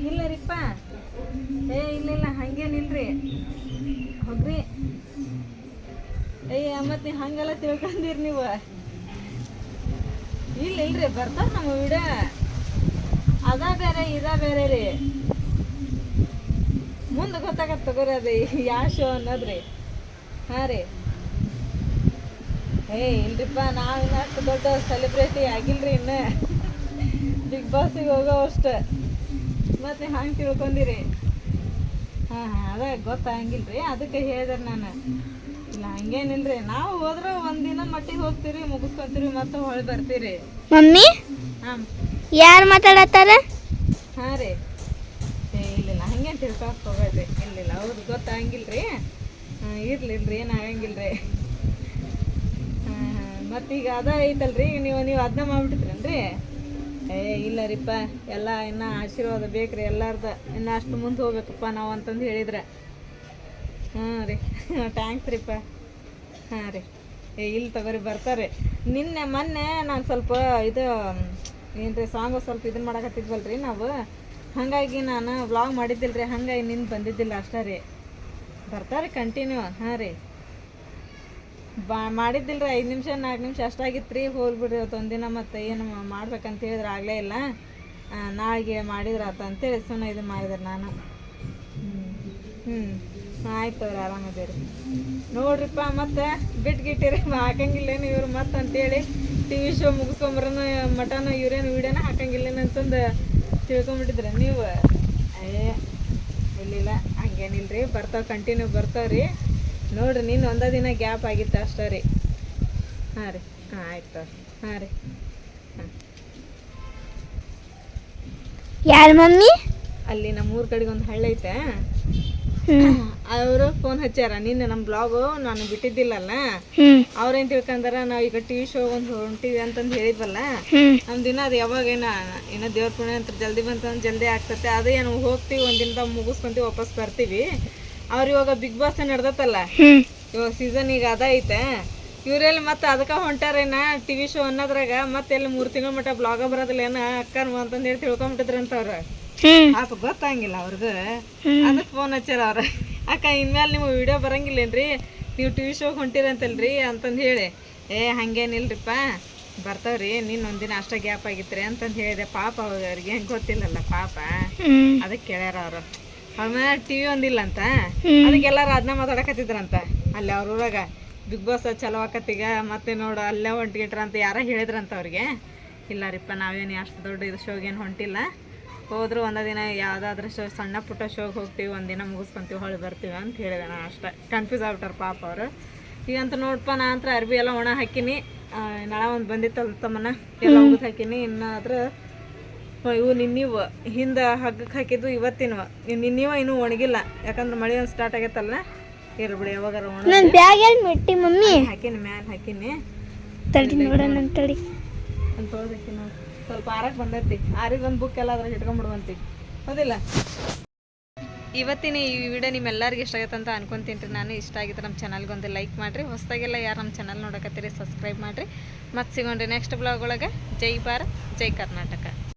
ಇಲ್ಲರಿಪ್ಪ, ಇಲ್ಲ ಹಂಗೇನಿಲ್ರಿ, ಹೋಗ್ರಿ. ಮತ್ತೆ ನೀವು ಹಂಗೆಲ್ಲ ತಿಳ್ಕೊಂಡಿರಿ ನೀವು. ಇಲ್ರಿ ಬರ್ತಾರ ನಮ್ಮ ವಿಡಿಯೋ. ಅದ ಬೇರೆ ಇದ ಬೇರೆ ರೀ. ಮುಂದೆ ಗೊತ್ತಾಗತ್ತೆ ತಗೋರಿ ಅದು ಯಾವ ಶೋ ಅನ್ನೋದ್ರಿ. ಹಾಂ ರೀ. ಇಲ್ರಿಪ್ಪ, ನಾವು ಇನ್ನು ಅಷ್ಟು ದೊಡ್ಡ ಸೆಲೆಬ್ರಿಟಿ ಆಗಿಲ್ರಿ. ಇನ್ನು ಬಿಗ್ ಬಾಸಿಗೆ ಹೋಗೋ ಅಷ್ಟು. ಮತ್ತೆ ಹಂಗೆ ತಿಳ್ಕೊಂಡಿರಿ. ಹಾಂ ಅದೇ ಗೊತ್ತಾಗಿಲ್ರಿ, ಅದಕ್ಕೆ ಹೇಳಿದ್ರೆ ನಾನು. ಇಲ್ಲ ಹಂಗೇನಿಲ್ರಿ, ನಾವು ಹೋದ್ರೆ ಒಂದಿನ ಮಟ್ಟಿಗೆ ಹೋಗ್ತೀರಿ, ಮುಗಿಸ್ಕೊತೀರಿ, ಮತ್ತೆ ಹೊಳೆ ಬರ್ತೀರಿ. ಮಮ್ಮಿ ಹಾಂ ಯಾರು ಮಾತಾಡತ್ತಾರ? ಹಾಂ ರೀ. ಇಲ್ಲ ಹಂಗೇನು ತಿಳ್ಕೊಳಕ್ಕೆ ಹೋಗ್ಬೇಡ್ರಿ. ಇಲ್ಲ ಹೌದು ಗೊತ್ತಾಗಿಲ್ರಿ. ಇರ್ಲಿಲ್ರಿ, ಏನು ಆಗಂಗಿಲ್ರಿ. ಮತ್ತೀಗ ಅದ ಐತಲ್ರಿ, ನೀವು ಅದನ್ನ ಮಾಡ್ಬಿಟ್ಟಿದ್ರೇನ್ರಿ? ಇಲ್ಲ ರೀಪ್ಪ, ಎಲ್ಲ ಇನ್ನೂ ಆಶೀರ್ವಾದ ಬೇಕ್ರಿ ಎಲ್ಲಾರ್ದು. ಇನ್ನು ಅಷ್ಟು ಮುಂದೆ ಹೋಗ್ಬೇಕಪ್ಪ ನಾವು ಅಂತಂದು ಹೇಳಿದ್ರೆ. ಹಾಂ ರೀ, ಟ್ಯಾಂಕ್ಸ್ ರೀಪ್ಪ. ಹಾಂ ರೀ. ಇಲ್ಲಿ ತಗೋರಿ ಬರ್ತಾರೆ. ಮೊನ್ನೆ ನಾನು ಸ್ವಲ್ಪ ಇದು ಏನ್ರಿ ಸಾಂಗು ಸ್ವಲ್ಪ ಇದನ್ನ ಮಾಡಕತ್ತಿದ್ವಲ್ರಿ ನಾವು. ಹಾಗಾಗಿ ನಾನು ವ್ಲಾಗ್ ಮಾಡಿದ್ದಿಲ್ಲ ರೀ, ಹಂಗಾಗಿ ನಿನ್ನ ಬಂದಿದ್ದಿಲ್ಲ ಅಷ್ಟೇ ರೀ. ಬರ್ತಾರೆ ಕಂಟಿನ್ಯೂ. ಹಾಂ ರೀ, ಮಾಡಿದ್ದಿಲ್ಲ ರೀ. 5 ನಿಮಿಷ 4 ನಿಮಿಷ ಅಷ್ಟಾಗಿತ್ತು ರೀ. ಹೋಗ್ಬಿಡ್ರಿ ಅವತ್ತು ಒಂದಿನ. ಮತ್ತು ಏನು ಮಾಡ್ಬೇಕಂತ ಹೇಳಿದ್ರೆ ಆಗಲೇ ಇಲ್ಲ. ನಾಳೆಗೆ ಮಾಡಿದ್ರಾತ ಅಂತೇಳಿ ಸುಮ್ಮನೆ ಇದು ಮಾಡಿದ್ರೆ ನಾನು. ಆಯ್ತು ಅವ್ರು ಆರಾಮದೇರಿ ನೋಡ್ರಿಪ್ಪ. ಮತ್ತೆ ಬಿಟ್ಗಿಟ್ಟಿರಿ ಹಾಕಂಗಿಲ್ಲೇನು ಇವ್ರು ಮತ್ತೆ ಅಂತೇಳಿ ಟಿ ವಿ ಶೋ ಮುಗಿಸ್ಕೊಂಬರನ ಮಟನ್ ಇವ್ರೇನು ವೀಡಿಯೋನ ಹಾಕಂಗಿಲ್ಲೇನು ಅಂತಂದು ತಿಳ್ಕೊಂಬಿಟ್ಟಿದ್ರೆ ನೀವು. ಇಲ್ಲಿಲ್ಲ ಹಂಗೇನಿಲ್ರಿ, ಬರ್ತಾವೆ ಕಂಟಿನ್ಯೂ ಬರ್ತಾವ್ರಿ. ನೋಡ್ರಿ ನೀನು ಒಂದೇ ದಿನ ಗ್ಯಾಪ್ ಆಗಿತ್ತು ಅಷ್ಟೇ ರೀ. ಹಾಂ ರೀ ಆಯ್ತು ಹಾಂ ರೀ. ಯಾರ ಮಮ್ಮಿ? ಅಲ್ಲಿ ನಮ್ಮೂರ ಕಡೆಗೆ ಒಂದು ಹಳ್ಳಿ ಐತೆ, ಅವರು ಫೋನ್ ಹಚ್ಚಾರ. ನಿನ್ನೆ ನಮ್ಮ ಬ್ಲಾಗು ನಾನು ಬಿಟ್ಟಿದ್ದಿಲ್ಲಲ್ಲ, ಅವ್ರೇನು ತಿಳ್ಕೊಂಡಾರ ನಾವು ಈಗ ಟಿ ವಿ ಶೋ ಒಂದು ಹೊಂಟಿವಿ ಅಂತಂದು ಹೇಳಿದ್ವಲ್ಲ. ನಮ್ಮ ದಿನ ಅದು ಯಾವಾಗೇನ ಏನೋ ದೇವ್ರ ಪುಣ್ಯ ಅಂತ ಜಲ್ದಿ ಬಂತಂದ್ರೆ ಜಲ್ದಿ ಆಗ್ತತೆ. ಅದೇ ಏನು ಹೋಗ್ತೀವಿ ಒಂದಿನದಾಗ ಮುಗಿಸ್ಕೊಂತೀವಿ ವಾಪಸ್ ಬರ್ತೀವಿ. ಅವ್ರು ಇವಾಗ ಬಿಗ್ ಬಾಸ್ ನಡೆದತ್ತಲ್ಲ, ಇವಾಗ ಸೀಸನ್ ಈಗ ಅದ ಐತೆ. ಇವರೆಲ್ಲಿ ಮತ್ತೆ ಅದಕ್ಕೆ ಹೊಂಟಾರೇನ ಟಿ ವಿ ಶೋ ಅನ್ನೋದ್ರಾಗ ಮತ್ತೆ ಎಲ್ಲಿ 3 ತಿಂಗಳ ಮಟ್ಟ ಬ್ಲಾಗ ಬರೋದಿಲ್ಲ ಏನ ಅಕ್ಕನ ಅಂತಂದು ಹೇಳಿ ತಿಳ್ಕೊಂಬಿಟ್ಟಿದ್ರಂತವ್ರು. ಪಾಪ ಗೊತ್ತಾಗಿಲ್ಲ ಅವ್ರಿಗೆ. ಅದಕ್ಕೆ ಫೋನ್ ಹಚ್ಚಾರ ಅವ್ರ, ಅಕ್ಕ ಇನ್ಮೇಲೆ ನೀವು ವಿಡಿಯೋ ಬರಂಗಿಲ್ಲೇನ್ರಿ, ನೀವು ಟಿ ವಿ ಶೋಗೆ ಹೊಂಟಿರಂತಲ್ರಿ ಅಂತಂದು ಹೇಳಿ. ಹಂಗೇನಿಲ್ರಿಪ್ಪ ಬರ್ತಾವ್ರಿ, ನೀನು ಒಂದಿನ ಅಷ್ಟೇ ಗ್ಯಾಪ್ ಆಗಿತ್ರಿ ಅಂತಂದು ಹೇಳಿದೆ. ಪಾಪ ಅವ್ರಿಗೆ ಹೆಂಗೆ ಗೊತ್ತಿಲ್ಲಲ್ಲ ಪಾಪ, ಅದಕ್ಕೆ ಕೇಳ್ಯಾರ ಅವರು. ಅವ್ರ ಮನೆ ಟಿ ವಿ ಒಂದಿಲ್ಲ ಅಂತ ಅದಕ್ಕೆ ಎಲ್ಲರೂ ಅದನ್ನ ಮಾತಾಡಕತ್ತಿದ್ರಂತ ಅಲ್ಲಿ ಅವ್ರ ಊರಾಗ. ಬಿಗ್ ಬಾಸ್ ಚಲೋ ಆಕತ್ತೀಗ ಮತ್ತೆ ನೋಡು ಅಲ್ಲೇ ಹೊಂಟಿಗಿಟ್ರ ಅಂತ ಯಾರ ಹೇಳಿದ್ರಂತ ಅವ್ರಿಗೆ. ಇಲ್ಲ ರೀಪ್ಪ ನಾವೇನು ಅಷ್ಟು ದೊಡ್ಡ ಇದು ಶೋಗೇನು ಹೊಂಟಿಲ್ಲ, ಹೋದ್ರು ಒಂದೇ ದಿನ ಯಾವುದಾದ್ರೂ ಶೋ ಸಣ್ಣ ಪುಟ್ಟ ಶೋಗೆ ಹೋಗ್ತೀವಿ, ಒಂದಿನ ಮುಗಿಸ್ಕೊಂತೀವಿ ಹೊಳ್ಳಿ ಬರ್ತೀವಿ ಅಂತ ಹೇಳಿದೆ. ನಾನು ಅಷ್ಟೇ ಕನ್ಫ್ಯೂಸ್ ಆಗ್ಬಿಟ್ಟಾರ ಪಾಪ ಅವರು. ಈಗಂತ ನೋಡಪ್ಪ ನಾ ಅಂತ ಅರ್ಬಿ ಎಲ್ಲ ಒಣ ಹಾಕಿನಿ. ನಾಳೆ ಒಂದು ಬಂದಿತ್ತಲ್ಲ ತಮ್ಮನ ಎಲ್ಲ ಹೋಗೋದು ಹಾಕಿನಿ. ಇನ್ನಾದ್ರೆ ಇವು ನಿನ್ನಿವು ಹಿಂದೆ ಹಗ್ಗಕ್ಕೆ ಹಾಕಿದ್ದು ಇವತ್ತಿನವ, ನಿನ್ನಿವ ಇನ್ನೂ ಒಣಗಿಲ್ಲ ಯಾಕಂದ್ರೆ ಮಳೆ ಒಂದು ಸ್ಟಾರ್ಟ್ ಆಗೈತಲ್ಲ. ಇರ್ಬಿಡಿ ಯಾವಾಗಾರ ಒಣ ಬ್ಯಾಗ್ ಎಲ್ಲಿ ಮೆಟ್ಟಿ ಮಮ್ಮಿ? ಹಾಕಿನಿ ಮ್ಯಾಲೆ ಹಾಕಿನಿ. ತಡಿ ನೋಡೋಣ ತಡಿ ಅಂತ ಹೋದಕ್ಕೆ ನೋಡಿ ಸ್ವಲ್ಪ ಆರಕ್ಕೆ ಬಂದೈತಿ. ಆರಿಗೆ ಒಂದು ಬುಕ್ ಎಲ್ಲ ಅದ್ರಾಗ ಇಟ್ಕೊಂಡ್ಬಿಡುವಂತಿ ಹೌದಿಲ್ಲ. ಇವತ್ತಿನ ಈ ವಿಡಿಯೋ ನಿಮ್ಮೆಲ್ಲರಿಗೂ ಇಷ್ಟ ಆಗೈತೆ ಅಂತ ಅನ್ಕೊಂತೀನಿ. ನಾನು ಇಷ್ಟ ಆಗಿದ್ರೆ ನಮ್ಮ ಚಾನಲ್ಗೆ ಒಂದು ಲೈಕ್ ಮಾಡಿರಿ. ಹೊಸದಾಗೆಲ್ಲ ಯಾರು ನಮ್ಮ ಚಾನಲ್ ನೋಡಕತ್ತೀರಿ ಸಬ್ಸ್ಕ್ರೈಬ್ ಮಾಡಿರಿ. ಮತ್ತೆ ಸಿಗೋಣ್ರಿ ನೆಕ್ಸ್ಟ್ ಬ್ಲಾಗ್ ಒಳಗೆ. ಜೈ ಭಾರತ್ ಜೈ ಕರ್ನಾಟಕ.